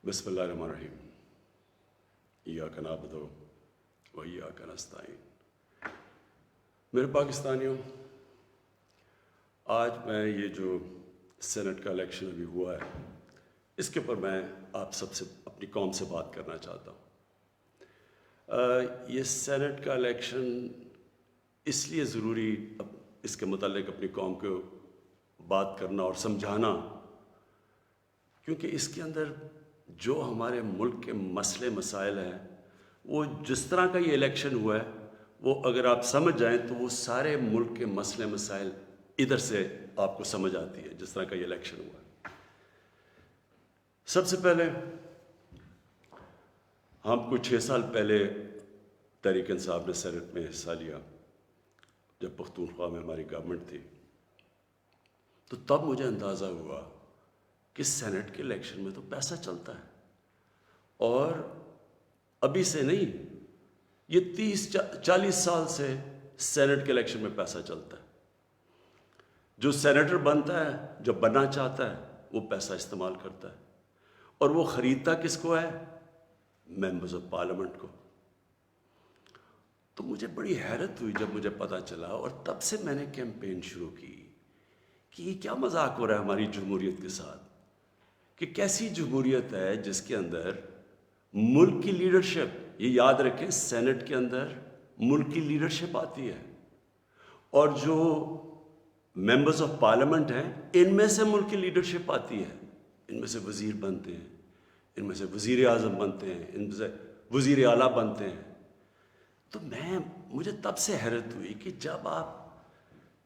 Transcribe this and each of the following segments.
بسم اللہ الرحمن الرحیم ایاک نعبد و ایاک نستعین۔ میرے پاکستانیوں، آج میں یہ جو سینٹ کا الیکشن ابھی ہوا ہے، اس کے اوپر میں آپ سب سے، اپنی قوم سے بات کرنا چاہتا ہوں۔ یہ سینٹ کا الیکشن اس لیے ضروری، اس کے متعلق اپنی قوم کو بات کرنا اور سمجھانا، کیونکہ اس کے اندر جو ہمارے ملک کے مسئلے مسائل ہیں، وہ جس طرح کا یہ الیکشن ہوا ہے، وہ اگر آپ سمجھ جائیں تو وہ سارے ملک کے مسئلے مسائل ادھر سے آپ کو سمجھ آتی ہے جس طرح کا یہ الیکشن ہوا ہے۔ سب سے پہلے ہم کچھ 6 سال پہلے تحریک انصاف نے سینٹ میں حصہ لیا، جب پختونخوا میں ہماری گورنمنٹ تھی، تو تب مجھے اندازہ ہوا کہ سینٹ کے الیکشن میں تو پیسہ چلتا ہے، اور ابھی سے نہیں، یہ 30-40 سال سے سینٹ کے الیکشن میں پیسہ چلتا ہے۔ جو سینیٹر بنتا ہے، جو بننا چاہتا ہے، وہ پیسہ استعمال کرتا ہے، اور وہ خریدتا کس کو ہے؟ ممبرز آف پارلیمنٹ کو۔ تو مجھے بڑی حیرت ہوئی جب مجھے پتہ چلا، اور تب سے میں نے کیمپین شروع کی کہ یہ کیا مذاق ہو رہا ہے ہماری جمہوریت کے ساتھ، کہ کیسی جمہوریت ہے جس کے اندر ملک کی لیڈرشپ، یہ یاد رکھیں سینٹ کے اندر ملک کی لیڈرشپ آتی ہے، اور جو ممبرز آف پارلیمنٹ ہیں ان میں سے ملک کی لیڈرشپ آتی ہے، ان میں سے وزیر بنتے ہیں، ان میں سے وزیر اعظم بنتے ہیں، ان میں سے وزیر اعلیٰ بنتے ہیں۔ تو مجھے تب سے حیرت ہوئی کہ جب آپ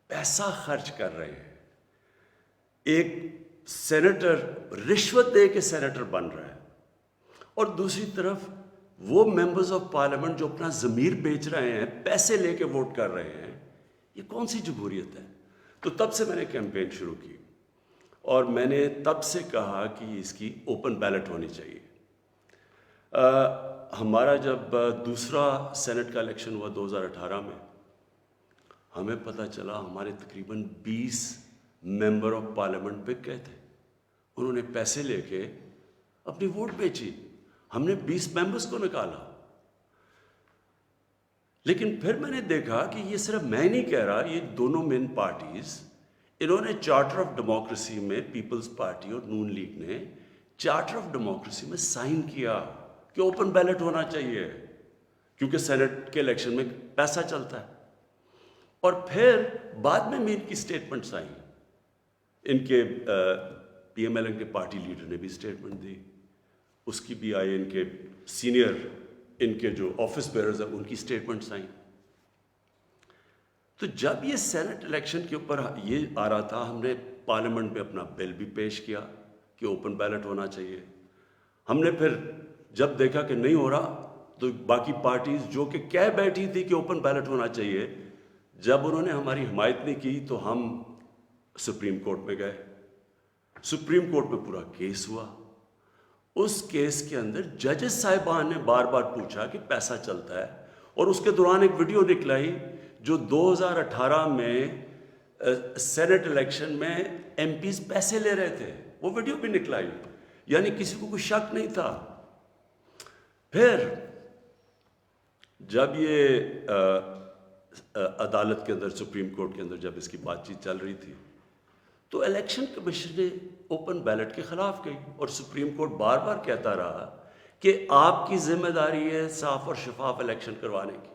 پیسہ خرچ کر رہے ہیں، ایک سینیٹر رشوت دے کے سینیٹر بن رہا ہے، اور دوسری طرف وہ ممبرز آف پارلیمنٹ جو اپنا ضمیر بیچ رہے ہیں، پیسے لے کے ووٹ کر رہے ہیں، یہ کون سی جمہوریت ہے؟ تو تب سے میں نے کیمپین شروع کی، اور میں نے تب سے کہا کہ اس کی اوپن بیلٹ ہونی چاہیے۔ ہمارا جب دوسرا سینٹ کا الیکشن ہوا 2018 میں، ہمیں پتہ چلا ہمارے تقریباً 20 ممبر آف پارلیمنٹ بک گئے تھے، انہوں نے پیسے لے کے اپنی ووٹ بیچی، ہم نے 20 ممبرز کو نکالا۔ لیکن پھر میں نے دیکھا کہ یہ صرف میں نہیں کہہ رہا، یہ دونوں مین پارٹیز، انہوں نے چارٹر آف ڈیموکریسی میں، پیپلز پارٹی اور نون لیگ نے چارٹر آف ڈیموکریسی میں سائن کیا کہ اوپن بیلٹ ہونا چاہیے، کیونکہ سینٹ کے الیکشن میں پیسہ چلتا ہے۔ اور پھر بعد میں ان کی سٹیٹمنٹس آئیں، ان کے پی ایم ایل این کے پارٹی لیڈر نے بھی سٹیٹمنٹ دی، اس کی بھی آئی، ان کے سینئر، ان کے جو آفس بیئرز ہیں ان کی سٹیٹمنٹس آئیں۔ تو جب یہ سینٹ الیکشن کے اوپر یہ آ رہا تھا، ہم نے پارلیمنٹ میں اپنا بل بھی پیش کیا کہ اوپن بیلٹ ہونا چاہیے۔ ہم نے پھر جب دیکھا کہ نہیں ہو رہا، تو باقی پارٹیز جو کہ کہہ بیٹھی تھی کہ اوپن بیلٹ ہونا چاہیے، جب انہوں نے ہماری حمایت نہیں کی تو ہم سپریم کورٹ میں گئے۔ سپریم کورٹ میں پورا کیس ہوا۔ اس کیس کے اندر ججز صاحبان نے بار بار پوچھا کہ پیسہ چلتا ہے، اور اس کے دوران ایک ویڈیو نکلائی جو 2018 میں سینٹ الیکشن میں ایم پیز پیسے لے رہے تھے، وہ ویڈیو بھی نکلائی، یعنی کسی کو کوئی شک نہیں تھا۔ پھر جب یہ عدالت کے اندر، سپریم کورٹ کے اندر جب اس کی بات چیت چل رہی تھی، تو الیکشن کمیشن نے اوپن بیلٹ کے خلاف گئی، اور سپریم کورٹ بار بار کہتا رہا کہ آپ کی ذمہ داری ہے صاف اور شفاف الیکشن کروانے کی۔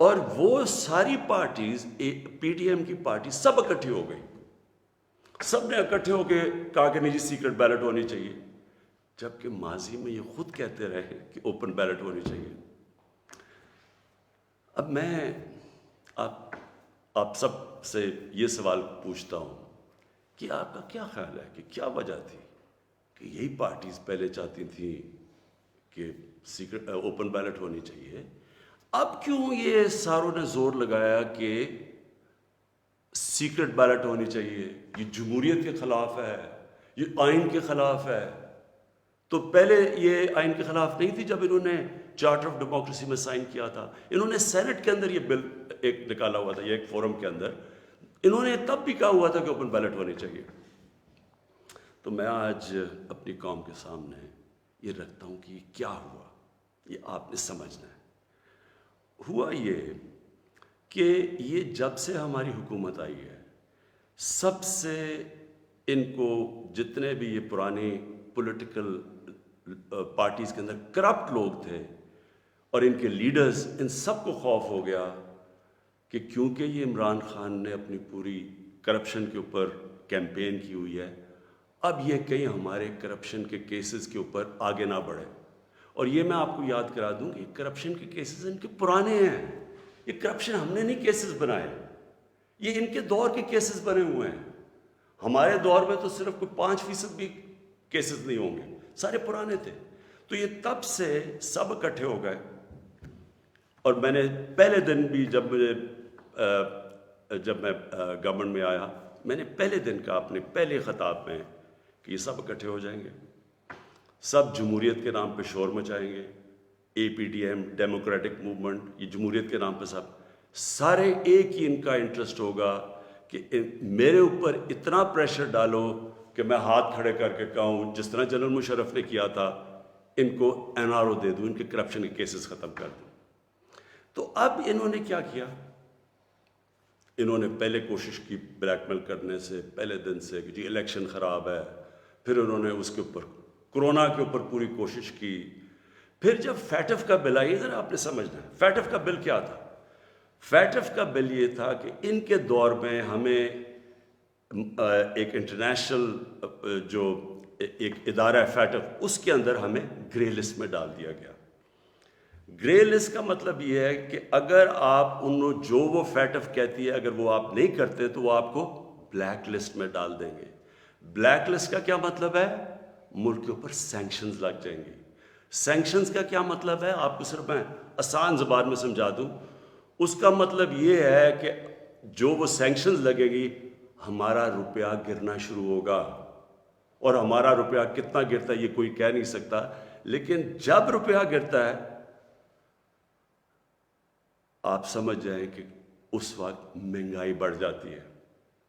اور وہ ساری پارٹیز، پی ٹی ایم کی پارٹی سب اکٹھی ہو گئی، سب نے اکٹھے ہو کے کہا کہ نہیں جی سیکرٹ بیلٹ ہونی چاہیے، جبکہ ماضی میں یہ خود کہتے رہے کہ اوپن بیلٹ ہونی چاہیے۔ اب میں آپ سب سے یہ سوال پوچھتا ہوں کہ آپ کا کیا خیال ہے کہ کیا وجہ تھی کہ یہی پارٹیز پہلے چاہتی تھیں کہ سیکرٹ اوپن بیلٹ ہونی چاہیے، اب کیوں یہ ساروں نے زور لگایا کہ سیکرٹ بیلٹ ہونی چاہیے؟ یہ جمہوریت کے خلاف ہے، یہ آئین کے خلاف ہے۔ تو پہلے یہ آئین کے خلاف نہیں تھی جب انہوں نے چارٹر آف ڈیموکریسی میں سائن کیا تھا، انہوں نے سینٹ کے اندر یہ بل ایک نکالا ہوا تھا، یہ ایک فورم کے اندر انہوں نے تب بھی کہا ہوا تھا کہ اوپن بیلٹ ہونی چاہیے۔ تو میں آج اپنی قوم کے سامنے یہ رکھتا ہوں کہ یہ کیا ہوا، یہ آپ نے سمجھنا ہے۔ ہوا یہ کہ یہ جب سے ہماری حکومت آئی ہے، سب سے ان کو جتنے بھی یہ پرانی پولیٹیکل پارٹیز کے اندر کرپٹ لوگ تھے اور ان کے لیڈرز، ان سب کو خوف ہو گیا کہ کیونکہ یہ عمران خان نے اپنی پوری کرپشن کے اوپر کیمپین کی ہوئی ہے، اب یہ کہیں ہمارے کرپشن کے کیسز کے اوپر آگے نہ بڑھے۔ اور یہ میں آپ کو یاد کرا دوں کہ کرپشن کے کیسز ان کے پرانے ہیں، یہ کرپشن ہم نے نہیں کیسز بنائے، یہ ان کے دور کے کیسز بنے ہوئے ہیں۔ ہمارے دور میں تو صرف کوئی 5% بھی کیسز نہیں ہوں گے، سارے پرانے تھے۔ تو یہ تب سے سب اکٹھے ہو گئے، اور میں نے پہلے دن بھی جب میں گورنمنٹ میں آیا، میں نے پہلے دن کہا اپنے پہلے خطاب میں کہ یہ سب اکٹھے ہو جائیں گے، سب جمہوریت کے نام پہ شور مچائیں گے، A P D M, democratic movement, یہ جمہوریت کے نام پہ سارے ایک ہی ان کا انٹرسٹ ہوگا کہ میرے اوپر اتنا پریشر ڈالو کہ میں ہاتھ کھڑے کر کے کہوں، جس طرح جنرل مشرف نے کیا تھا، ان کو این آر او دے دوں، ان کے کرپشن کے کیسز ختم کر دوں۔ تو اب انہوں نے کیا کیا؟ انہوں نے پہلے کوشش کی بلیک میل کرنے سے پہلے دن سے کہ جی الیکشن خراب ہے، پھر انہوں نے اس کے اوپر کرونا کے اوپر پوری کوشش کی۔ پھر جب فیٹف کا بل آئی، ذرا آپ نے سمجھنا ہے فیٹف کا بل کیا تھا۔ فیٹف کا بل یہ تھا کہ ان کے دور میں ہمیں ایک انٹرنیشنل جو ایک ادارہ ہے فیٹف، اس کے اندر ہمیں گرے لسٹ میں ڈال دیا گیا۔ گرے لسٹ کا مطلب یہ ہے کہ اگر آپ جو وہ فیٹف کہتی ہے اگر وہ آپ نہیں کرتے تو وہ آپ کو بلیک لسٹ میں ڈال دیں گے۔ بلیک لسٹ کا کیا مطلب ہے؟ ملک کے اوپر سینکشنز لگ جائیں گے۔ سینکشنز کا کیا مطلب ہے؟ آپ کو صرف میں آسان زبان میں سمجھا دوں، اس کا مطلب یہ ہے کہ جو وہ سینکشنز لگے گی، ہمارا روپیہ گرنا شروع ہوگا، اور ہمارا روپیہ کتنا گرتا ہے یہ کوئی کہہ نہیں سکتا، لیکن جب روپیہ گرتا ہے آپ سمجھ جائیں کہ اس وقت مہنگائی بڑھ جاتی ہے،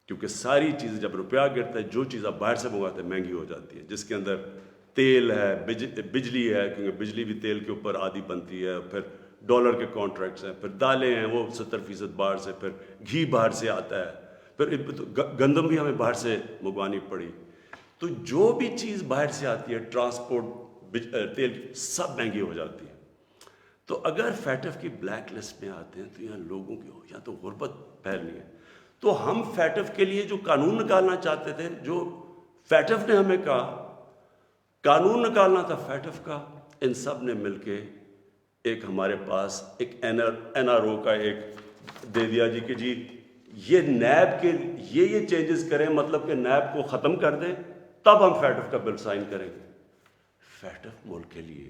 کیونکہ ساری چیزیں جب روپیہ گرتا ہے، جو چیز آپ باہر سے منگواتے ہیں مہنگی ہو جاتی ہے، جس کے اندر تیل ہے، بجلی ہے، کیونکہ بجلی بھی تیل کے اوپر آدھی بنتی ہے، پھر ڈالر کے کانٹریکٹس ہیں، پھر دالیں ہیں وہ 70% باہر سے، پھر گھی باہر سے آتا ہے، پھر گندم بھی ہمیں باہر سے منگوانی پڑی۔ تو جو بھی چیز باہر سے آتی ہے، ٹرانسپورٹ، تیل، سب مہنگی ہو جاتی ہے۔ تو اگر فیٹف کی بلیک لسٹ میں آتے ہیں تو یہاں لوگوں کی یا تو غربت پھیلنی ہے۔ تو ہم فیٹف کے لیے جو قانون نکالنا چاہتے تھے، جو فیٹف نے ہمیں کہا قانون نکالنا تھا فیٹف کا، ان سب نے مل کے ایک ہمارے پاس ایک این آر او کا ایک دے دیا جی کہ جی یہ نیب کے یہ چینجز کریں، مطلب کہ نیب کو ختم کر دیں، تب ہم فیٹف کا بل سائن کریں گے۔ فیٹف ملک کے لیے،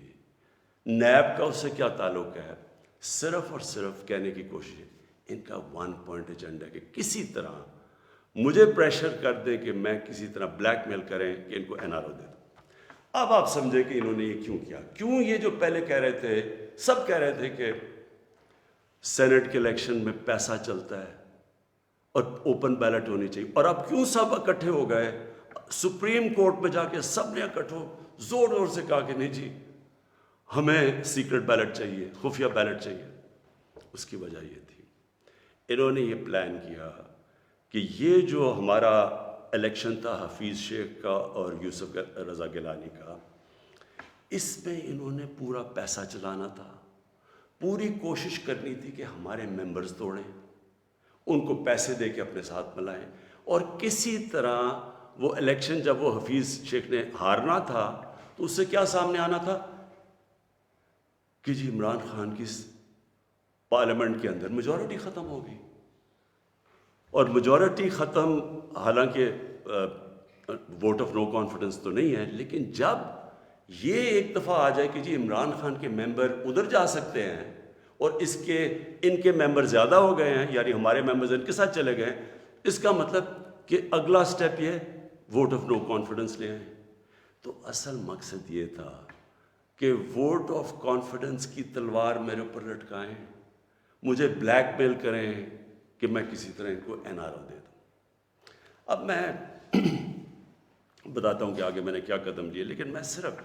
نیب کا اس سے کیا تعلق ہے؟ صرف اور صرف کہنے کی کوشش ہے، ان کا 1 پوائنٹ ایجنڈا ہے کہ کسی طرح مجھے پریشر کر دیں کہ میں کسی طرح بلیک میل کریں کہ ان کو این آر او دے دوں۔ اب آپ سمجھیں کہ انہوں نے یہ کیوں کیا؟ کیوں یہ جو پہلے کہہ رہے تھے، سب کہہ رہے تھے کہ سینٹ کے الیکشن میں پیسہ چلتا ہے اور اوپن بیلٹ ہونی چاہیے، اور اب کیوں سب اکٹھے ہو گئے؟ سپریم کورٹ میں جا کے سب نے اکٹھے زور زور سے کہا کہ نہیں جی ہمیں سیکرٹ بیلٹ چاہیے، خفیہ بیلٹ چاہیے۔ اس کی وجہ یہ تھی، انہوں نے یہ پلان کیا کہ یہ جو ہمارا الیکشن تھا حفیظ شیخ کا اور یوسف رضا گیلانی کا، اس میں انہوں نے پورا پیسہ چلانا تھا، پوری کوشش کرنی تھی کہ ہمارے ممبرز توڑیں، ان کو پیسے دے کے اپنے ساتھ ملائیں، اور کسی طرح وہ الیکشن جب وہ حفیظ شیخ نے ہارنا تھا تو اس سے کیا سامنے آنا تھا کہ جی عمران خان کی پارلیمنٹ کے اندر میجورٹی ختم ہوگی، اور میجورٹی ختم حالانکہ ووٹ آف نو کانفیڈنس تو نہیں ہے، لیکن جب یہ ایک دفعہ آ جائے کہ جی عمران خان کے ممبر ادھر جا سکتے ہیں اور ان کے ممبر زیادہ ہو گئے ہیں، یعنی ہمارے ممبرز ان کے ساتھ چلے گئے، اس کا مطلب کہ اگلا سٹیپ یہ ووٹ آف نو کانفیڈنس لے آئیں۔ تو اصل مقصد یہ تھا کہ ووٹ آف کانفیڈنس کی تلوار میرے اوپر لٹکائیں، مجھے بلیک میل کریں کہ میں کسی طرح ان کو این آر او دے دوں۔ اب میں بتاتا ہوں کہ آگے میں نے کیا قدم لیے، لیکن میں صرف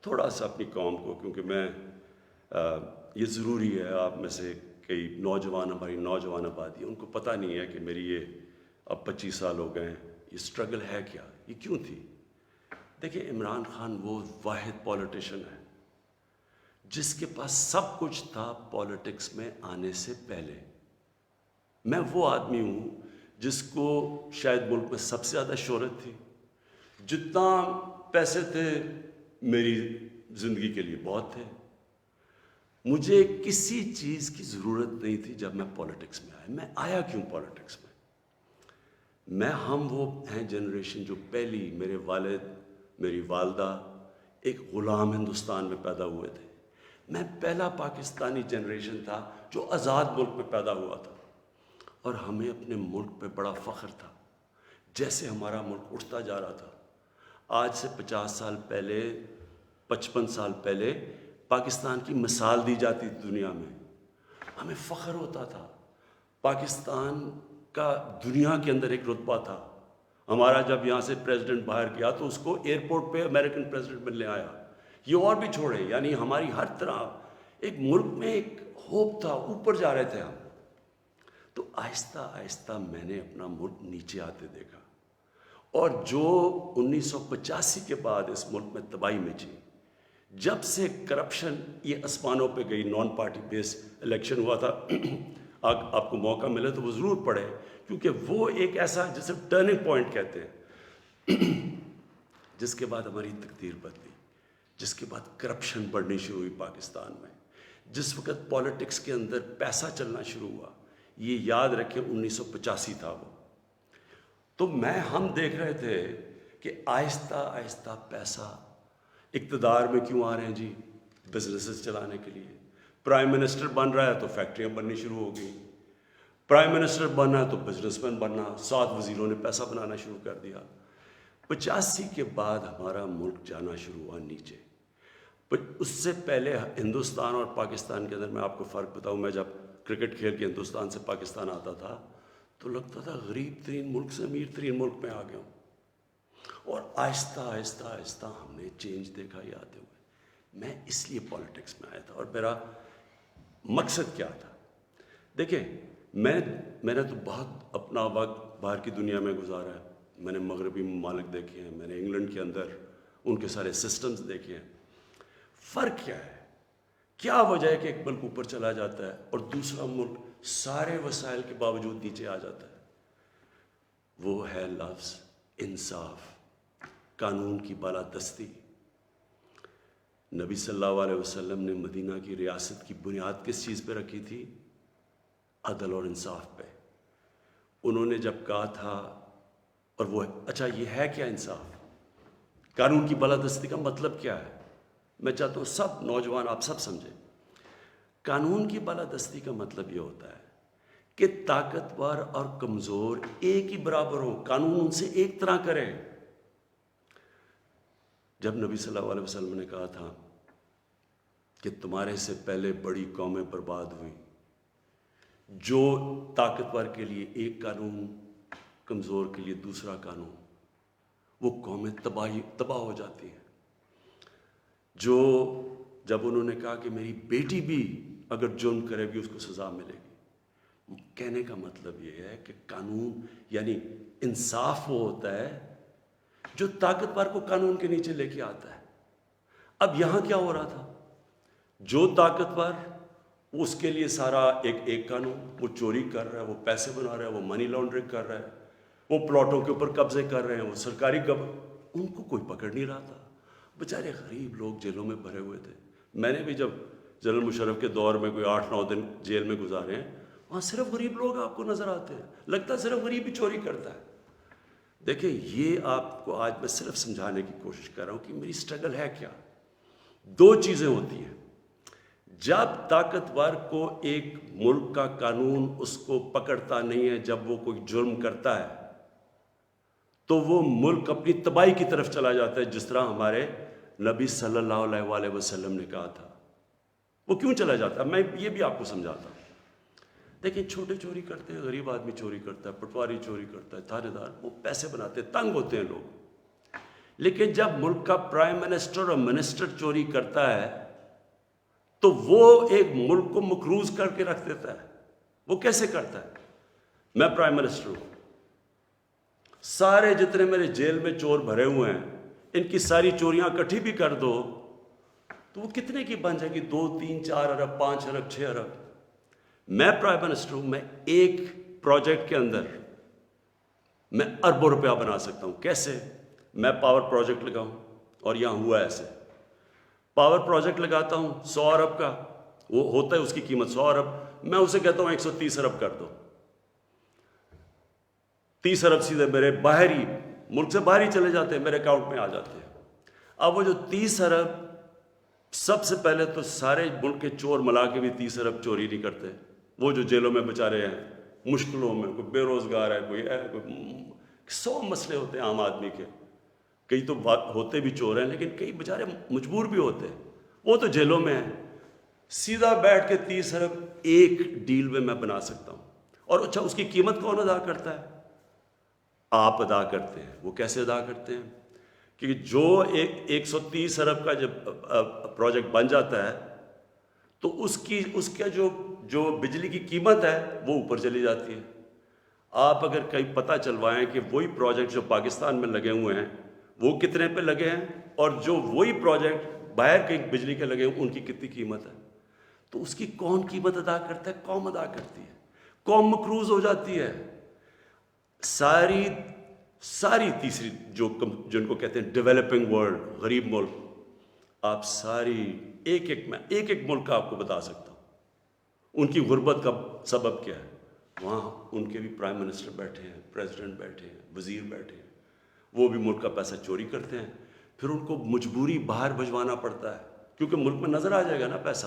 تھوڑا سا اپنی قوم کو، کیونکہ میں یہ ضروری ہے، آپ میں سے کئی نوجوان، ہماری نوجوان آبادی، ان کو پتہ نہیں ہے کہ میری یہ اب 25 سال ہو گئے ہیں، یہ اسٹرگل ہے کیا، یہ کیوں تھی۔ دیکھیں، عمران خان وہ واحد پولیٹیشن ہے جس کے پاس سب کچھ تھا پولیٹکس میں آنے سے پہلے۔ میں وہ آدمی ہوں جس کو شاید ملک میں سب سے زیادہ شہرت تھی، جتنا پیسے تھے میری زندگی کے لیے بہت تھے، مجھے کسی چیز کی ضرورت نہیں تھی جب میں پولیٹکس میں آیا۔ میں آیا کیوں پولیٹکس میں؟ ہم وہ ہیں جنریشن جو پہلی، میرے والد، میری والدہ ایک غلام ہندوستان میں پیدا ہوئے تھے۔ میں پہلا پاکستانی جنریشن تھا جو آزاد ملک میں پیدا ہوا تھا، اور ہمیں اپنے ملک پہ بڑا فخر تھا۔ جیسے ہمارا ملک اٹھتا جا رہا تھا، آج سے 50 سال پہلے، 55 سال پہلے پاکستان کی مثال دی جاتی تھی دنیا میں، ہمیں فخر ہوتا تھا۔ پاکستان کا دنیا کے اندر ایک رتبہ تھا۔ ہمارا جب یہاں سے پریزیڈنٹ باہر گیا تو اس کو ایئرپورٹ پہ امریکن پریزیڈنٹ ملنے آیا۔ یہ اور بھی چھوڑے، یعنی ہماری ہر طرح ایک ملک میں ایک ہوپ تھا، اوپر جا رہے تھے ہم۔ تو آہستہ آہستہ میں نے اپنا ملک نیچے آتے دیکھا، اور جو 1985 کے بعد اس ملک میں تباہی مچی، جب سے کرپشن یہ آسمانوں پہ گئی، نان پارٹی بیس الیکشن ہوا تھا، آپ کو موقع ملے تو وہ ضرور پڑھے، کیونکہ وہ ایک ایسا جسے ٹرننگ پوائنٹ کہتے ہیں، جس کے بعد ہماری تقدیر بدلی، جس کے بعد کرپشن بڑھنی شروع ہوئی پاکستان میں، جس وقت پولیٹکس کے اندر پیسہ چلنا شروع ہوا۔ یہ یاد رکھیں 1985 تھا وہ۔ تو ہم دیکھ رہے تھے کہ آہستہ آہستہ پیسہ اقتدار میں کیوں آ رہے ہیں جی؟ بزنسز چلانے کے لیے۔ پرائم منسٹر بن رہا ہے تو فیکٹریاں بننی شروع ہو گئی، پرائم منسٹر بننا ہے تو بزنس مین بننا، 7 وزیروں نے پیسہ بنانا شروع کر دیا۔ 85 کے بعد ہمارا ملک جانا شروع ہوا نیچے۔ اس سے پہلے ہندوستان اور پاکستان کے اندر میں آپ کو فرق بتاؤں، میں جب کرکٹ کھیل کے ہندوستان سے پاکستان آتا تھا تو لگتا تھا غریب ترین ملک سے امیر ترین ملک میں آ گیا ہوں، اور آہستہ آہستہ آہستہ ہم نے چینج دیکھا یہ آتے ہوئے۔ میں اس لیے پولیٹکس میں آیا تھا، اور میرا مقصد کیا تھا؟ دیکھیں، میں نے تو بہت اپنا وقت باہر کی دنیا میں گزارا ہے۔ میں نے مغربی ممالک دیکھے ہیں، میں نے انگلینڈ کے اندر ان کے سارے سسٹمز دیکھے ہیں۔ فرق کیا ہے؟ کیا وجہ ہے کہ ایک ملک اوپر چلا جاتا ہے اور دوسرا ملک سارے وسائل کے باوجود نیچے آ جاتا ہے؟ وہ ہے لفظ انصاف، قانون کی بالادستی۔ نبی صلی اللہ علیہ وسلم نے مدینہ کی ریاست کی بنیاد کس چیز پہ رکھی تھی؟ عدل اور انصاف پہ۔ انہوں نے جب کہا تھا، اور وہ اچھا یہ ہے کیا انصاف؟ قانون کی بالادستی کا مطلب کیا ہے؟ میں چاہتا ہوں سب نوجوان آپ سب سمجھیں۔ قانون کی بالادستی کا مطلب یہ ہوتا ہے کہ طاقتور اور کمزور ایک ہی برابر ہوں، قانون ان سے ایک طرح کرے۔ جب نبی صلی اللہ علیہ وسلم نے کہا تھا کہ تمہارے سے پہلے بڑی قومیں برباد ہوئی، جو طاقتور کے لیے ایک قانون، کمزور کے لیے دوسرا قانون، وہ قومیں تباہ ہو جاتی ہیں۔ جب انہوں نے کہا کہ میری بیٹی بھی اگر جرم کرے گی اس کو سزا ملے گی، کہنے کا مطلب یہ ہے کہ قانون یعنی انصاف وہ ہوتا ہے جو طاقتور کو قانون کے نیچے لے کے آتا ہے۔ اب یہاں کیا ہو رہا تھا؟ جو طاقتور، اس کے لیے سارا ایک قانون، وہ چوری کر رہا ہے، وہ پیسے بنا رہا ہے، وہ منی لانڈرنگ کر رہا ہے، وہ پلاٹوں کے اوپر قبضے کر رہے ہیں، وہ سرکاری ان کو کوئی پکڑ نہیں رہا تھا۔ بیچارے غریب لوگ جیلوں میں بھرے ہوئے تھے۔ میں نے بھی جب جنرل مشرف کے دور میں کوئی 8-9 دن جیل میں گزارے ہیں، وہاں صرف غریب لوگ آپ کو نظر آتے ہیں، لگتا ہے صرف غریب ہی چوری کرتا ہے۔ دیکھیں، یہ آپ کو آج میں صرف سمجھانے کی کوشش کر رہا ہوں کہ میری سٹرگل ہے کیا۔ 2 چیزیں ہوتی ہیں۔ جب طاقتور کو ایک ملک کا قانون اس کو پکڑتا نہیں ہے، جب وہ کوئی جرم کرتا ہے تو وہ ملک اپنی تباہی کی طرف چلا جاتا ہے، جس طرح ہمارے نبی صلی اللہ علیہ وسلم نے کہا تھا۔ وہ کیوں چلا جاتا ہے؟ میں یہ بھی آپ کو سمجھاتا ہوں۔ دیکھیں، چھوٹے چوری کرتے ہیں، غریب آدمی چوری کرتا ہے، پٹواری چوری کرتا ہے، تھانے دار، وہ پیسے بناتے ہیں، تنگ ہوتے ہیں لوگ۔ لیکن جب ملک کا پرائم منسٹر اور منسٹر چوری کرتا ہے تو وہ ایک ملک کو مقروض کر کے رکھ دیتا ہے. وہ کیسے کرتا ہے؟ میں پرائم منسٹر ہوں، سارے جتنے میرے جیل میں چور بھرے ہوئے ہیں ان کی ساری چوریاں اکٹھی بھی کر دو تو وہ کتنے کی بن جائے گی؟ 2 3 4 ارب 5 ارب 6 ارب. میں پرائم منسٹر ہوں، میں ایک پروجیکٹ کے اندر میں اربوں روپیہ بنا سکتا ہوں. کیسے؟ میں پاور پروجیکٹ لگاؤں، اور یہاں ہوا ایسے، پاور پروجیکٹ لگاتا ہوں 100 ارب کا، وہ ہوتا ہے اس کی قیمت 100 ارب، میں اسے کہتا ہوں 130 ارب کر دو. 30 ارب سیدھے میرے باہر ہی ملک سے باہر ہی چلے جاتے ہیں، میرے اکاؤنٹ میں آ جاتے ہیں. اب وہ جو 30 ارب، سب سے پہلے تو سارے ملک کے چور ملا کے بھی 30 ارب چوری نہیں کرتے. وہ جو جیلوں میں بیچارے ہیں، مشکلوں میں، کوئی بے روزگار ہے، کوئی 100 مسئلے ہوتے ہیں عام آدمی کے. کئی تو ہوتے بھی چور ہیں لیکن کئی بیچارے مجبور بھی ہوتے ہیں، وہ تو جیلوں میں ہیں. سیدھا بیٹھ کے 30 ارب ایک ڈیل میں بنا سکتا ہوں. اور اچھا، اس کی قیمت کون ادا کرتا ہے؟ آپ ادا کرتے ہیں. وہ کیسے ادا کرتے ہیں؟ کہ جو 130 ارب کا جب پروجیکٹ بن جاتا ہے تو اس کا جو بجلی کی قیمت ہے وہ اوپر چلی جاتی ہے. آپ اگر کہیں پتہ چلوائیں کہ وہی پروجیکٹ جو پاکستان میں لگے ہوئے ہیں وہ کتنے پہ لگے ہیں، اور جو وہی پروجیکٹ باہر کہیں بجلی کے لگے ہیں ان کی کتنی قیمت ہے، تو اس کی کون قیمت ادا کرتا ہے؟ قوم ادا کرتی ہے. قوم مقروض ہو جاتی ہے. ساری تیسری جن کو کہتے ہیں ڈیولپنگ ورلڈ، غریب ملک، آپ ساری میں ایک ملک کا آپ کو بتا سکتا ہوں ان کی غربت کا سبب کیا ہے. وہاں ان کے بھی پرائم منسٹر بیٹھے ہیں، پریزیڈنٹ بیٹھے ہیں، وزیر بیٹھے ہیں، وہ بھی ملک کا پیسہ چوری کرتے ہیں. پھر ان کو مجبوری باہر بھجوانا پڑتا ہے کیونکہ ملک میں نظر آ جائے گا نا پیسہ.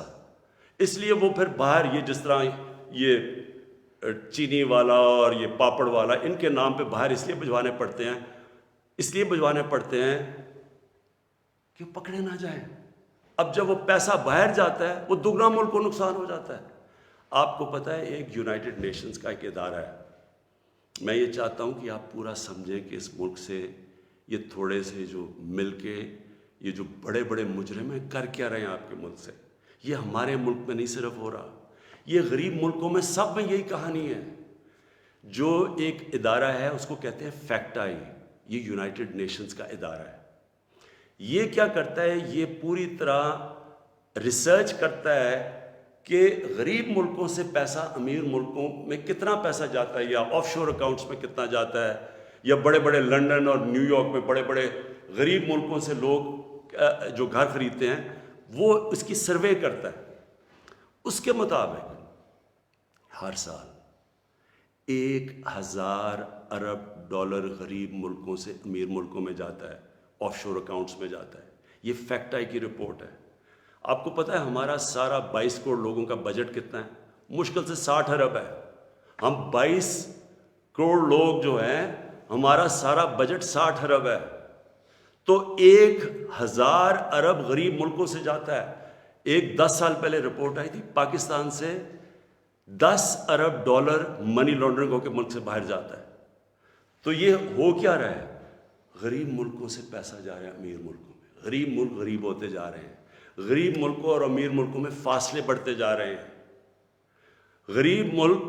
اس لیے وہ پھر باہر، یہ جس طرح یہ چینی والا اور یہ پاپڑ والا، ان کے نام پہ باہر اس لیے بھجوانے پڑتے ہیں کہ وہ پکڑے نہ جائیں. اب جب وہ پیسہ باہر جاتا ہے وہ دگنا ملک کو نقصان ہو جاتا ہے. آپ کو پتہ ہے ایک یونائٹڈ نیشنز کا ایک ادارہ ہے، میں یہ چاہتا ہوں کہ آپ پورا سمجھیں کہ اس ملک سے یہ تھوڑے سے جو مل کے یہ جو بڑے بڑے مجرم ہیں کر کیا رہے ہیں آپ کے ملک سے. یہ ہمارے ملک میں نہیں صرف ہو رہا، یہ غریب ملکوں میں سب میں یہی کہانی ہے. جو ایک ادارہ ہے اس کو کہتے ہیں فیکٹائی، یہ یونائٹڈ نیشنز کا ادارہ ہے. یہ کیا کرتا ہے؟ یہ پوری طرح ریسرچ کرتا ہے کہ غریب ملکوں سے پیسہ امیر ملکوں میں کتنا پیسہ جاتا ہے، یا آف شور اکاؤنٹس میں کتنا جاتا ہے، یا بڑے بڑے لنڈن اور نیو یارک میں بڑے بڑے غریب ملکوں سے لوگ جو گھر خریدتے ہیں وہ اس کی سروے کرتا ہے. اس کے مطابق ہر سال 1000 ارب ڈالر غریب ملکوں سے امیر ملکوں میں جاتا ہے، آف شور اکاؤنٹس میں جاتا ہے. یہ فیکٹ آئی کی رپورٹ ہے. آپ کو پتہ ہے ہمارا سارا 22 کروڑ لوگوں کا بجٹ کتنا ہے؟ مشکل سے 60 ارب ہے. ہم 22 کروڑ لوگ جو ہیں، ہمارا سارا بجٹ 60 ارب ہے. تو 1000 ارب غریب ملکوں سے جاتا ہے. ایک 10 سال پہلے رپورٹ آئی تھی، پاکستان سے 10 ارب ڈالر منی لانڈرنگ ہو کے ملک سے باہر جاتا ہے. تو یہ ہو کیا رہا ہے؟ غریب ملکوں سے پیسہ جا رہا ہے امیر ملکوں میں. غریب ملک غریب ہوتے جا رہے ہیں. غریب ملکوں اور امیر ملکوں میں فاصلے بڑھتے جا رہے ہیں. غریب ملک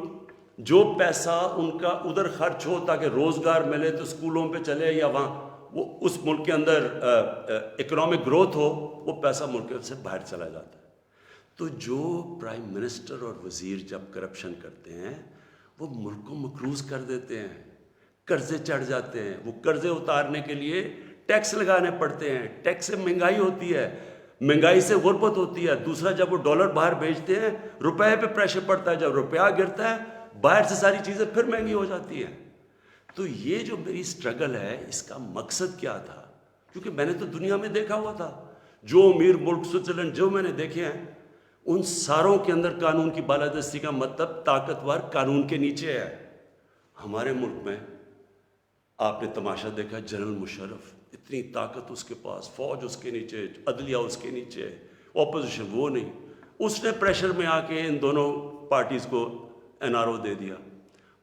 جو پیسہ ان کا ادھر خرچ ہو تاکہ روزگار ملے تو اسکولوں پہ چلے، یا وہاں وہ اس ملک کے اندر اکنامک گروتھ ہو، وہ پیسہ ملک سے باہر چلا جاتا ہے. تو جو پرائم منسٹر اور وزیر جب کرپشن کرتے ہیں وہ ملک کو مقروض کر دیتے ہیں، قرضے چڑھ جاتے ہیں. وہ قرضے اتارنے کے لیے ٹیکس لگانے پڑتے ہیں. ٹیکس سے مہنگائی ہوتی ہے، مہنگائی سے غربت ہوتی ہے. دوسرا، جب وہ ڈالر باہر بھیجتے ہیں روپے پہ پریشر پڑتا ہے. جب روپیہ گرتا ہے باہر سے ساری چیزیں پھر مہنگی ہو جاتی ہیں. تو یہ جو میری سٹرگل ہے اس کا مقصد کیا تھا؟ کیونکہ میں نے تو دنیا میں دیکھا ہوا تھا، جو امیر ملک سوئٹزرلینڈ جو میں نے دیکھے ہیں ان ساروں کے اندر قانون کی بالادستی کا مطلب طاقتور قانون کے نیچے ہے. ہمارے ملک میں آپ نے تماشا دیکھا، جنرل مشرف اتنی طاقت اس کے پاس، فوج اس کے نیچے، عدلیہ اس کے نیچے، اپوزیشن وہ نہیں. اس نے پریشر میں آ کے ان دونوں پارٹیز کو این آر او دے دیا.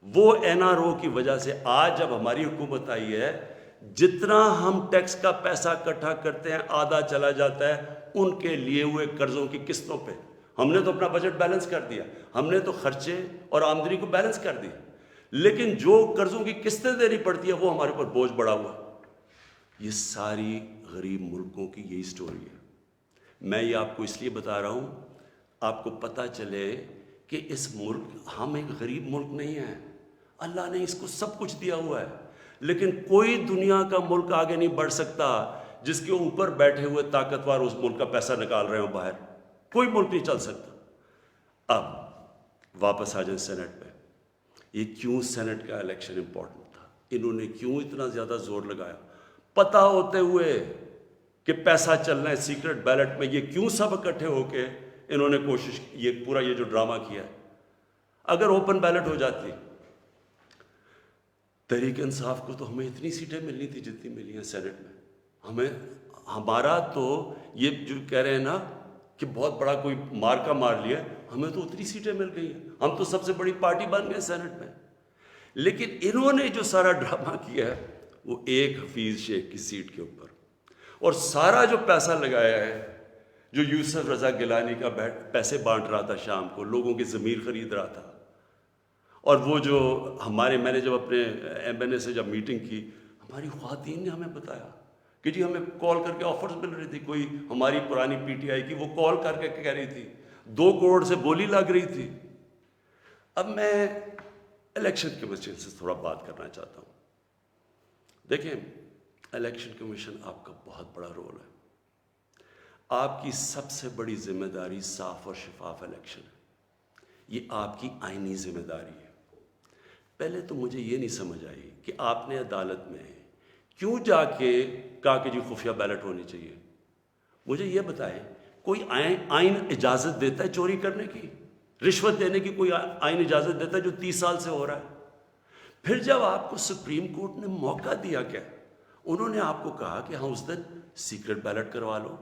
وہ این آر او کی وجہ سے آج جب ہماری حکومت آئی ہے جتنا ہم ٹیکس کا پیسہ اکٹھا کرتے ہیں آدھا چلا جاتا ہے ان کے لیے ہوئے قرضوں کی قسطوں پہ. ہم نے تو اپنا بجٹ بیلنس کر دیا, ہم نے تو خرچے اور آمدنی کو بیلنس کر دیا, لیکن جو قرضوں کی قسطیں دینی پڑتی ہے وہ ہمارے اوپر بوجھ بڑھا ہوا. یہ ساری غریب ملکوں کی یہی سٹوری ہے. میں یہ آپ کو اس لیے بتا رہا ہوں آپ کو پتہ چلے کہ اس ملک, ہم ایک غریب ملک نہیں ہیں, اللہ نے اس کو سب کچھ دیا ہوا ہے, لیکن کوئی دنیا کا ملک آگے نہیں بڑھ سکتا جس کے اوپر بیٹھے ہوئے طاقتور اس ملک کا پیسہ نکال رہے ہوں باہر. کوئی ملک نہیں چل سکتا. اب واپس آ جائیں سینٹ پہ. یہ کیوں سینٹ کا الیکشن امپورٹنٹ تھا, انہوں نے کیوں اتنا زیادہ زور لگایا پتہ ہوتے ہوئے کہ پیسہ چلنا ہے سیکرٹ بیلٹ میں؟ یہ کیوں سب اکٹھے ہو کے انہوں نے کوشش, یہ پورا یہ جو ڈرامہ کیا ہے. اگر اوپن بیلٹ ہو جاتی تحریک انصاف کو تو ہمیں اتنی سیٹیں ملنی تھی جتنی ملی ہیں سینٹ میں. ہمارا تو یہ جو کہہ رہے ہیں نا کہ بہت بڑا کوئی مارکا مار لیا, ہمیں تو اتنی سیٹیں مل گئی ہیں, ہم تو سب سے بڑی پارٹی بن گئے سینٹ میں. لیکن انہوں نے جو سارا ڈرامہ کیا ہے وہ ایک حفیظ شیخ کی سیٹ کے اوپر, اور سارا جو پیسہ لگایا ہے جو یوسف رضا گیلانی کا پیسے بانٹ رہا تھا شام کو, لوگوں کی ضمیر خرید رہا تھا. اور وہ جو میں نے جب اپنے ایم این اے سے جب میٹنگ کی, ہماری خواتین نے ہمیں بتایا کہ جی ہمیں کال کر کے آفرز مل رہی تھی. کوئی ہماری پرانی پی ٹی آئی کی وہ کال کر کے کہہ رہی تھی 2 کروڑ سے بولی لگ رہی تھی. اب میں الیکشن کمیشن سے تھوڑا بات کرنا چاہتا ہوں. دیکھیں, الیکشن کمیشن آپ کا بہت بڑا رول ہے. آپ کی سب سے بڑی ذمہ داری صاف اور شفاف الیکشن ہے. یہ آپ کی آئینی ذمہ داری ہے. پہلے تو مجھے یہ نہیں سمجھ آئی کہ آپ نے عدالت میں کیوں جا کے کہا کہ جی خفیہ بیلٹ ہونی چاہیے. مجھے یہ بتائیں, کوئی آئین اجازت دیتا ہے چوری کرنے کی, رشوت دینے کی کوئی آئین اجازت دیتا ہے جو 30 سال سے ہو رہا ہے؟ پھر جب آپ کو سپریم کورٹ نے موقع دیا, کیا انہوں نے آپ کو کہا کہ ہاں اس دن سیکرٹ بیلٹ کروا لو,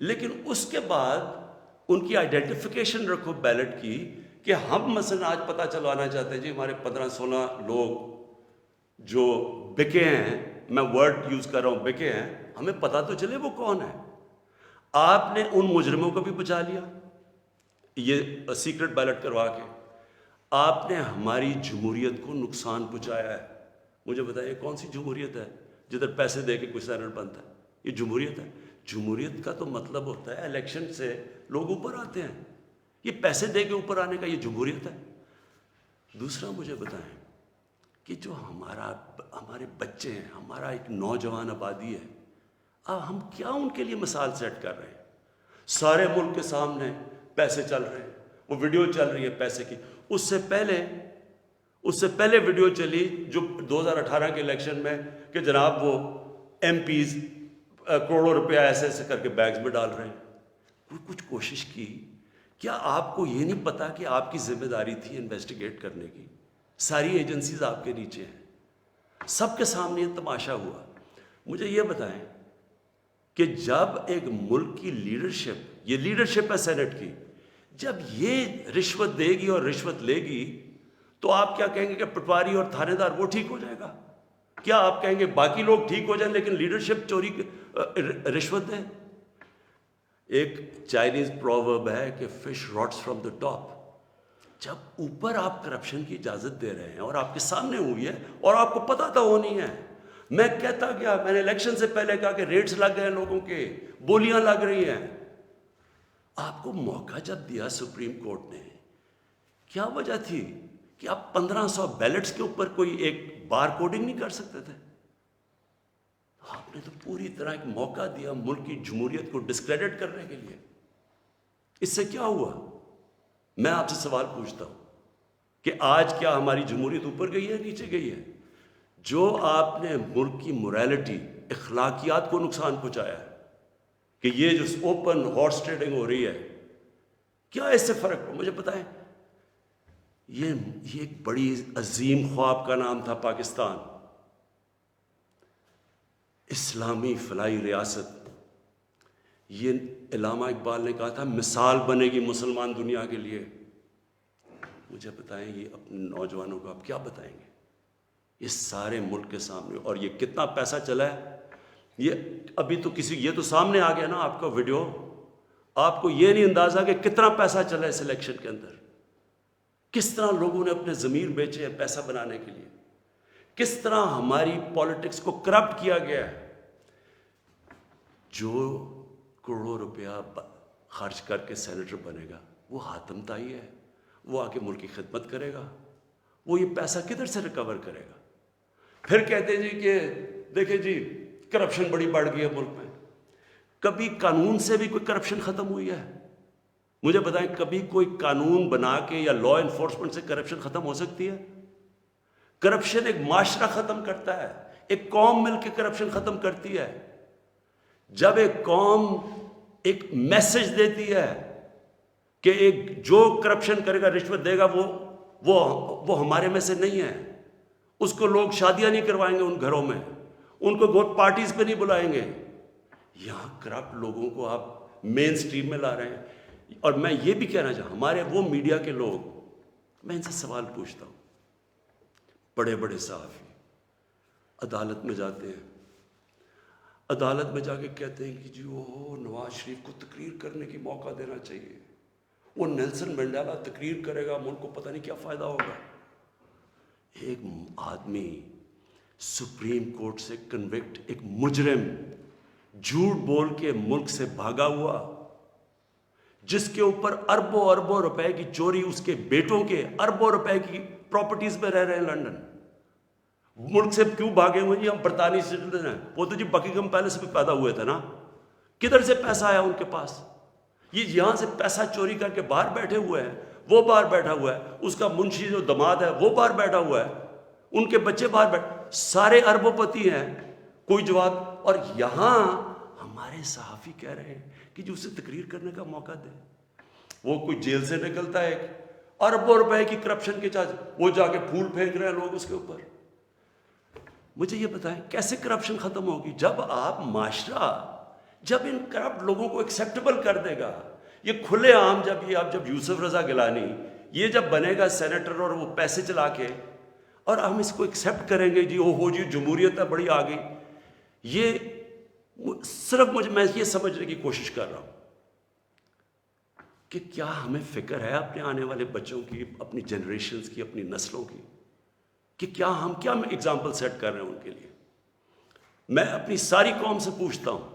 لیکن اس کے بعد ان کی آئیڈینٹیفیکیشن رکھو بیلٹ کی کہ ہم مثلا آج پتہ چلوانا چاہتے ہیں جی ہمارے 15-16 لوگ جو بکے ہیں, میں ورڈ یوز کر رہا ہوں بکے ہیں, ہمیں پتہ تو چلے وہ کون ہے. آپ نے ان مجرموں کو بھی بچا لیا یہ سیکرٹ بیلٹ کروا کے. آپ نے ہماری جمہوریت کو نقصان پہنچایا ہے. مجھے بتائیے کون سی جمہوریت ہے جدھر پیسے دے کے کوئی سینٹ بنتا ہے؟ یہ جمہوریت ہے؟ جمہوریت کا تو مطلب ہوتا ہے الیکشن سے لوگ اوپر آتے ہیں. یہ پیسے دے کے اوپر آنے کا یہ جمہوریت ہے؟ دوسرا مجھے بتائیں کہ جو ہمارے بچے ہیں, ہمارا ایک نوجوان آبادی ہے, اب ہم کیا ان کے لیے مثال سیٹ کر رہے ہیں؟ سارے ملک کے سامنے پیسے چل رہے ہیں, وہ ویڈیو چل رہی ہے پیسے کی. اس سے پہلے ویڈیو چلی جو 2018 کے الیکشن میں کہ جناب وہ ایم پیز کروڑوں روپیہ ایسے ایسے کر کے بیگز میں ڈال رہے ہیں. کوئی کچھ کوشش کی؟ کیا آپ کو یہ نہیں پتا کہ آپ کی ذمہ داری تھی انویسٹیگیٹ کرنے کی؟ ساری ایجنسیز آپ کے نیچے ہیں, سب کے سامنے یہ تماشا ہوا. مجھے یہ بتائیں کہ جب ایک ملک کی لیڈرشپ, یہ لیڈرشپ ہے سینٹ کی, جب یہ رشوت دے گی اور رشوت لے گی تو آپ کیا کہیں گے کہ پٹواری اور تھانے دار وہ ٹھیک ہو جائے گا؟ کیا آپ کہیں گے باقی لوگ ٹھیک ہو جائیں لیکن لیڈرشپ چوری رشوت دے؟ ایک چائنیز پروورب ہے کہ fish rots from the top. جب اوپر آپ کرپشن کی اجازت دے رہے ہیں اور آپ کے سامنے ہوئی ہے اور آپ کو پتہ تو ہونی ہے. میں کہتا گیا, میں نے الیکشن سے پہلے کہا کہ ریٹس لگ گئے لوگوں کے, بولیاں لگ رہی ہیں. آپ کو موقع جب دیا سپریم کورٹ نے, کیا وجہ تھی کہ آپ 1500 بیلٹس کے اوپر کوئی ایک بار کوڈنگ نہیں کر سکتے تھے؟ آپ نے تو پوری طرح ایک موقع دیا ملک کی جمہوریت کو ڈسکریڈٹ کرنے کے لیے. اس سے کیا ہوا؟ میں آپ سے سوال پوچھتا ہوں کہ آج کیا ہماری جمہوریت اوپر گئی ہے نیچے گئی ہے؟ جو آپ نے ملک کی موریلٹی, اخلاقیات کو نقصان پہنچایا ہے کہ یہ جو اوپن ہارس ٹریڈنگ ہو رہی ہے, کیا اس سے فرق ہو؟ مجھے بتائیں. یہ ایک بڑی عظیم خواب کا نام تھا پاکستان, اسلامی فلاحی ریاست. یہ علامہ اقبال نے کہا تھا مثال بنے گی مسلمان دنیا کے لیے. مجھے بتائیں یہ اپنے نوجوانوں کو آپ کیا بتائیں گے؟ اس سارے ملک کے سامنے. اور یہ کتنا پیسہ چلا ہے, یہ ابھی تو یہ تو سامنے آ گیا نا آپ کا ویڈیو. آپ کو یہ نہیں اندازہ کہ کتنا پیسہ چلا ہے اس الیکشن کے اندر, کس طرح لوگوں نے اپنے ضمیر بیچے ہیں پیسہ بنانے کے لیے, کس طرح ہماری پالیٹکس کو کرپٹ کیا گیا ہے. جو کروڑوں روپیہ خرچ کر کے سینیٹر بنے گا وہ حاتم طائی ہے, وہ آ کے ملک کی خدمت کرے گا, وہ یہ پیسہ کدھر سے ریکور کرے گا؟ پھر کہتے ہیں جی کہ دیکھیں جی کرپشن بڑی بڑھ گئی ہے ملک میں. کبھی قانون سے بھی کوئی کرپشن ختم ہوئی ہے؟ مجھے بتائیں, کبھی کوئی قانون بنا کے یا لا انفورسمنٹ سے کرپشن ختم ہو سکتی ہے؟ کرپشن ایک معاشرہ ختم کرتا ہے, ایک قوم مل کے کرپشن ختم کرتی ہے. جب ایک قوم ایک میسج دیتی ہے کہ ایک جو کرپشن کرے گا, رشوت دے گا, وہ ہمارے میں سے نہیں ہے, اس کو لوگ شادیاں نہیں کروائیں گے ان گھروں میں, ان کو ووٹ پارٹیز پہ نہیں بلائیں گے. یہاں کرپٹ لوگوں کو آپ مین سٹریم میں لا رہے ہیں. اور میں یہ بھی کہنا چاہتا ہوں, ہمارے وہ میڈیا کے لوگ, میں ان سے سوال پوچھتا ہوں, بڑے بڑے صحافی عدالت میں جاتے ہیں, عدالت میں جا کے کہتے ہیں کہ جی وہ نواز شریف کو تقریر کرنے کی موقع دینا چاہیے, وہ نیلسن منڈیلا تقریر کرے گا, ملک کو پتہ نہیں کیا فائدہ ہوگا. ایک آدمی سپریم کورٹ سے کنوکٹ, ایک مجرم جھوٹ بول کے ملک سے بھاگا ہوا, جس کے اوپر اربوں اربوں روپے کی چوری, اس کے بیٹوں کے اربوں روپے کی پراپرٹیز میں رہ رہے ہیں لنڈن. ملک سے کیوں بھاگے ہوئے جی؟ ہم برطانوی سٹیزن ہیں. وہ تو جی بکنگھم پیلس میں پیدا ہوئے تھے نا, کدھر سے پیسہ آیا ان کے پاس؟ یہ یہاں سے پیسہ چوری کر کے باہر بیٹھے ہوئے ہیں, وہ باہر بیٹھا ہوا ہے, اس کا منشی جو دماد ہے وہ باہر بیٹھا ہوا ہے, ان کے بچے باہر بیٹھے, سارے اربوں پتی ہیں, کوئی جواب. اور یہاں ہمارے صحافی کہہ رہے ہیں کہ جو اسے تقریر کرنے کا موقع دے. وہ کوئی جیل سے نکلتا ہے اربوں روپے کی کرپشن کے چارج, وہ جا کے پھول پھینک رہے ہیں لوگ اس کے اوپر. مجھے یہ بتائیں کیسے کرپشن ختم ہوگی؟ جب آپ معاشرہ جب ان کرپٹ لوگوں کو ایکسیپٹیبل کر دے گا, یہ کھلے عام, جب یوسف رضا گیلانی یہ جب بنے گا سینیٹر اور وہ پیسے چلا کے, اور ہم اس کو ایکسیپٹ کریں گے, جی ہو جی جمہوریت ہے بڑی آ گئی. یہ صرف میں یہ سمجھنے کی کوشش کر رہا ہوں کہ کیا ہمیں فکر ہے اپنے آنے والے بچوں کی, اپنی جنریشنز کی, اپنی نسلوں کی, کہ کیا ہم ایگزامپل سیٹ کر رہے ہیں ان کے لیے. میں اپنی ساری قوم سے پوچھتا ہوں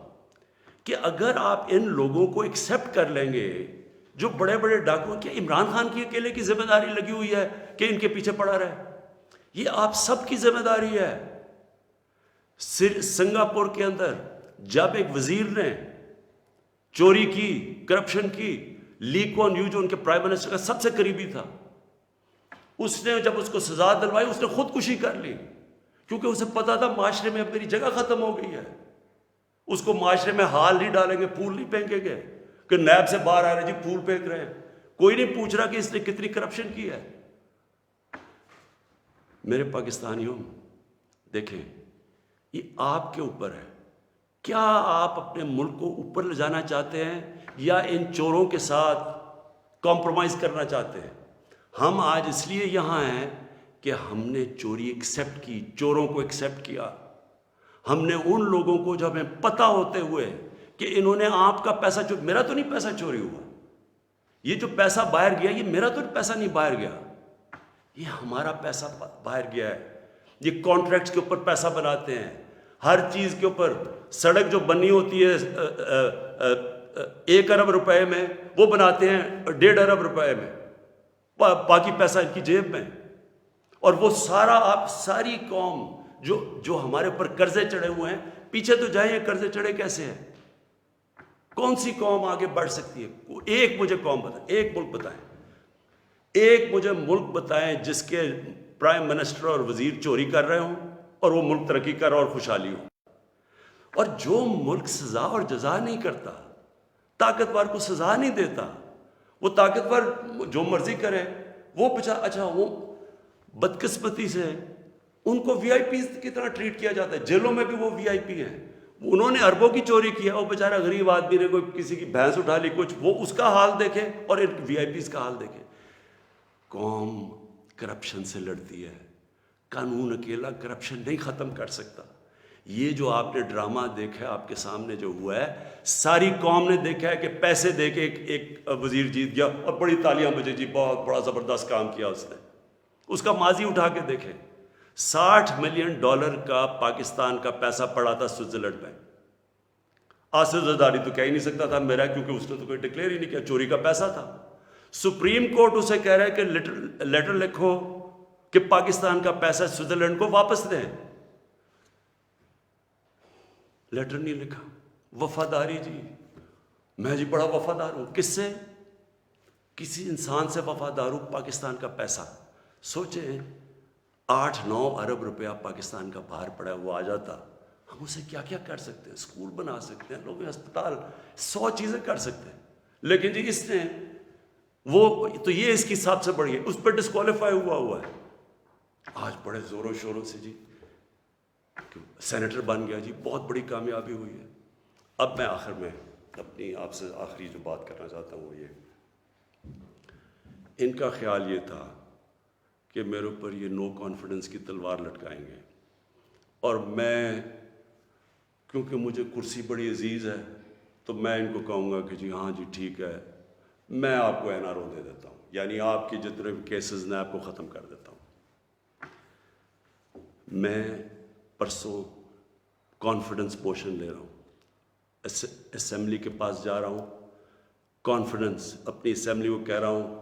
کہ اگر آپ ان لوگوں کو ایکسیپٹ کر لیں گے, جو بڑے بڑے ڈاکو, کیا عمران خان کی اکیلے کی ذمہ داری لگی ہوئی ہے کہ ان کے پیچھے پڑا رہے؟ یہ آپ سب کی ذمہ داری ہے. سنگاپور کے اندر جب ایک وزیر نے چوری کی, کرپشن کی, لی کوان یو جو ان کے پرائم منسٹر کا سب سے قریبی تھا, اس نے جب اس کو سزا دلوائی اس نے خودکشی کر لی, کیونکہ اسے پتا تھا معاشرے میں اب میری جگہ ختم ہو گئی ہے. اس کو معاشرے میں ہال نہیں ڈالیں گے, پھول نہیں پھینکیں گے کہ نیب سے باہر آ رہے جی پھول پھینک رہے ہیں. کوئی نہیں پوچھ رہا کہ اس نے کتنی کرپشن کی ہے. میرے پاکستانیوں, دیکھیں یہ آپ کے اوپر ہے, کیا آپ اپنے ملک کو اوپر لے جانا چاہتے ہیں یا ان چوروں کے ساتھ کمپرومائز کرنا چاہتے ہیں؟ ہم آج اس لیے یہاں ہیں کہ ہم نے چوری ایکسیپٹ کی, چوروں کو ایکسیپٹ کیا. ہم نے ان لوگوں کو جو ہمیں پتہ ہوتے ہوئے کہ انہوں نے آپ کا پیسہ چوری, میرا تو نہیں پیسہ چوری ہوا, یہ جو پیسہ باہر گیا یہ میرا تو پیسہ نہیں باہر گیا, یہ ہمارا پیسہ باہر گیا ہے. یہ کانٹریکٹس کے اوپر پیسہ بناتے ہیں, ہر چیز کے اوپر. سڑک جو بنی ہوتی ہے 1 ارب روپے میں, وہ بناتے ہیں 1.5 ارب روپے میں, باقی پیسہ ان کی جیب میں. اور وہ سارا, آپ ساری قوم جو ہمارے اوپر قرضے چڑھے ہوئے ہیں, پیچھے تو جائیں یہ قرضے چڑھے کیسے ہیں؟ کون سی قوم آگے بڑھ سکتی ہے؟ ایک مجھے قوم بتائیں, ایک ملک بتائیں, ایک مجھے ملک بتائیں جس کے پرائم منسٹر اور وزیر چوری کر رہے ہوں اور وہ ملک ترقی کر رہا اور خوشحالی ہو. اور جو ملک سزا اور جزا نہیں کرتا, طاقتور کو سزا نہیں دیتا, وہ طاقتور جو مرضی کرے, وہ اچھا وہ بدقسمتی سے ان کو وی آئی پیز کی طرح ٹریٹ کیا جاتا ہے. جیلوں میں بھی وہ وی آئی پی ہیں, انہوں نے اربوں کی چوری کی ہے, وہ بیچارہ غریب آدمی نے کوئی کسی کی بھینس اٹھا لی کچھ, وہ اس کا حال دیکھے اور ان وی آئی پیز کا حال دیکھے. قوم کرپشن سے لڑتی ہے, قانون اکیلا کرپشن نہیں ختم کر سکتا. یہ جو آپ نے ڈرامہ دیکھا ہے آپ کے سامنے جو ہوا ہے, ساری قوم نے دیکھا ہے کہ پیسے دے کے ایک وزیر جیت گیا اور بڑی تالیاں بجے, جی بہت بڑا زبردست کام کیا اس نے. اس کا ماضی اٹھا کے دیکھیں, $60 ملین کا پاکستان کا پیسہ پڑا تھا سوئٹزرلینڈ میں. آصف زرداری تو کہہ ہی نہیں سکتا تھا میرا, کیونکہ اس نے تو کوئی ڈکلیئر ہی نہیں کیا, چوری کا پیسہ تھا. سپریم کورٹ اسے کہہ رہا ہے کہ لیٹر لکھو کہ پاکستان کا پیسہ سوئٹزرلینڈ کو واپس دیں. لیٹر نہیں لکھا. وفاداری جی, میں جی بڑا وفادار ہوں. کس سے؟ کسی انسان سے وفادار ہوں. پاکستان کا پیسہ سوچیں, 8-9 ارب روپیہ پاکستان کا باہر پڑا ہے, وہ آ جاتا, ہم اسے کیا کیا کر سکتے ہیں. اسکول بنا سکتے ہیں, لوگ ہسپتال, 100 چیزیں کر سکتے ہیں. لیکن جی اس نے وہ تو یہ اس کی سب سے بڑی ہے, اس پہ ڈسکوالیفائی ہوا ہے. آج بڑے زوروں شوروں سے جی سینیٹر بن گیا, جی بہت بڑی کامیابی ہوئی ہے. اب میں آخر میں اپنی آپ سے آخری جو بات کرنا چاہتا ہوں وہ یہ, ان کا خیال یہ تھا کہ میرے اوپر یہ نو کانفیڈنس کی تلوار لٹکائیں گے, اور میں کیونکہ مجھے کرسی بڑی عزیز ہے تو میں ان کو کہوں گا کہ جی ہاں جی ٹھیک ہے, میں آپ کو NRO دے دیتا ہوں, یعنی آپ کی جتنے بھی کیسز نے آپ کو ختم کر دیتا ہوں. میں پرسوں کانفیڈنس پوشن لے رہا ہوں, اسمبلی کے پاس جا رہا ہوں, کانفیڈنس اپنی اسمبلی کو کہہ رہا ہوں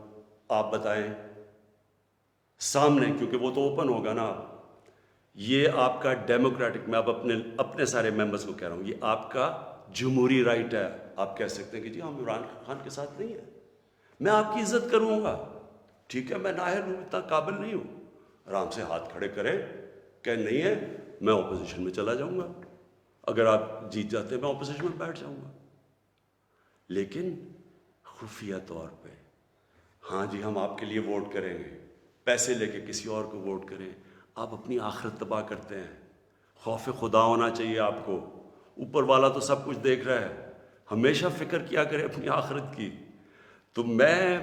آپ بتائیں سامنے, کیونکہ وہ تو اوپن ہوگا نا. یہ آپ کا ڈیموکریٹک, میں اب اپنے سارے ممبرس کو کہہ رہا ہوں, یہ آپ کا جمہوری رائٹ ہے. آپ کہہ سکتے ہیں کہ جی ہم عمران خان کے ساتھ نہیں ہیں, میں آپ کی عزت کروں گا, ٹھیک ہے, میں نااہل ہوں, اتنا قابل نہیں ہوں. آرام سے ہاتھ کھڑے کریں, کہ نہیں ہے میں اپوزیشن میں چلا جاؤں گا, اگر آپ جیت جاتے ہیں میں اپوزیشن میں بیٹھ جاؤں گا. لیکن خفیہ طور پہ ہاں جی ہم آپ کے لیے ووٹ کریں گے, پیسے لے کے کسی اور کو ووٹ کریں. آپ اپنی آخرت تباہ کرتے ہیں. خوف خدا ہونا چاہیے آپ کو, اوپر والا تو سب کچھ دیکھ رہا ہے, ہمیشہ فکر کیا کرے اپنی آخرت کی. تو میں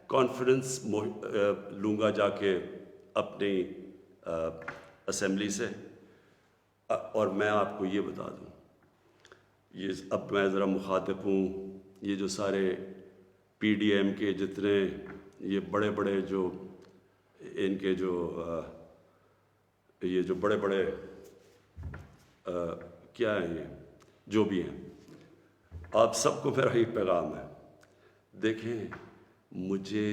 کانفیڈنس لوں گا جا کے اپنی اسمبلی سے, اور میں آپ کو یہ بتا دوں, یہ اب میں ذرا مخاطب ہوں, یہ جو سارے PDM کے جتنے یہ بڑے بڑے جو ان کے جو یہ جو بڑے بڑے کیا ہیں, یہ جو بھی ہیں, آپ سب کو میرا یہ پیغام ہے, دیکھیں مجھے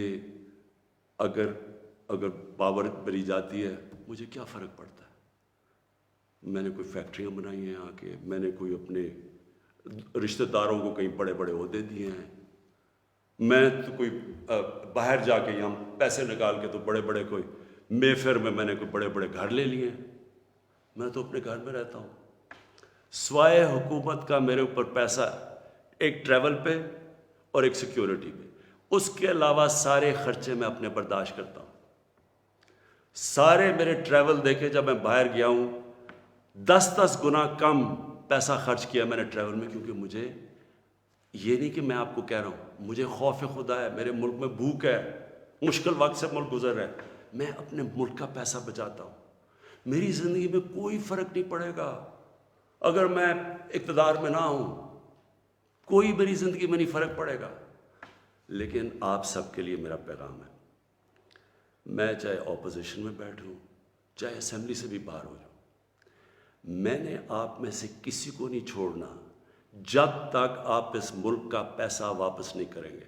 اگر پاور بری جاتی ہے مجھے کیا فرق پڑتا ہے. میں نے کوئی فیکٹریاں بنائی ہیں آ کے, میں نے کوئی اپنے رشتہ داروں کو کہیں بڑے بڑے عہدے دیے ہیں, میں تو کوئی باہر جا کے یہاں پیسے نکال کے تو بڑے بڑے کوئی مے فیئر میں نے کوئی بڑے بڑے گھر لے لیے ہیں. میں تو اپنے گھر میں رہتا ہوں, سوائے حکومت کا میرے اوپر پیسہ ایک ٹریول پہ اور ایک سیکیورٹی پہ, اس کے علاوہ سارے خرچے میں اپنے برداشت کرتا ہوں. سارے میرے ٹریول دیکھے, جب میں باہر گیا ہوں 10 گنا کم پیسہ خرچ کیا میں نے ٹریول میں, کیونکہ مجھے یہ نہیں کہ میں آپ کو کہہ رہا ہوں, مجھے خوف خدا ہے, میرے ملک میں بھوک ہے, مشکل وقت سے ملک گزر رہا ہے, میں اپنے ملک کا پیسہ بچاتا ہوں. میری زندگی میں کوئی فرق نہیں پڑے گا اگر میں اقتدار میں نہ ہوں, کوئی میری زندگی میں نہیں فرق پڑے گا. لیکن آپ سب کے لیے میرا پیغام ہے, میں چاہے اپوزیشن میں بیٹھوں چاہے اسمبلی سے بھی باہر ہو جاؤں, میں نے آپ میں سے کسی کو نہیں چھوڑنا جب تک آپ اس ملک کا پیسہ واپس نہیں کریں گے.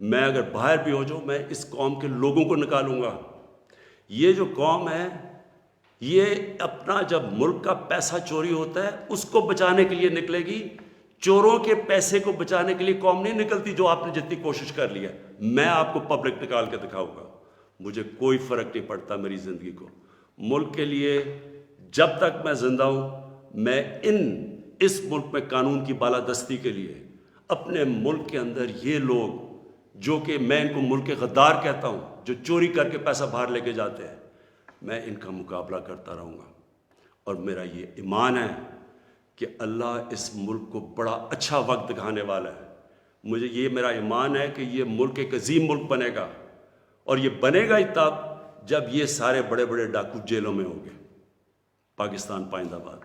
میں اگر باہر بھی ہو جاؤں, میں اس قوم کے لوگوں کو نکالوں گا. یہ جو قوم ہے یہ اپنا جب ملک کا پیسہ چوری ہوتا ہے اس کو بچانے کے لیے نکلے گی, چوروں کے پیسے کو بچانے کے لیے قوم نہیں نکلتی. جو آپ نے جتنی کوشش کر لی ہے, میں آپ کو پبلک نکال کے دکھاؤں گا, مجھے کوئی فرق نہیں پڑتا میری زندگی کو. ملک کے لیے جب تک میں زندہ ہوں, میں اس ملک میں قانون کی بالادستی کے لیے اپنے ملک کے اندر یہ لوگ جو کہ میں ان کو ملک غدار کہتا ہوں, جو چوری کر کے پیسہ باہر لے کے جاتے ہیں, میں ان کا مقابلہ کرتا رہوں گا. اور میرا یہ ایمان ہے کہ اللہ اس ملک کو بڑا اچھا وقت دکھانے والا ہے. مجھے یہ میرا ایمان ہے کہ یہ ملک ایک عظیم ملک بنے گا, اور یہ بنے گا ہی تب جب یہ سارے بڑے بڑے ڈاکو جیلوں میں ہو گئے، پاکستان پائندہ باد،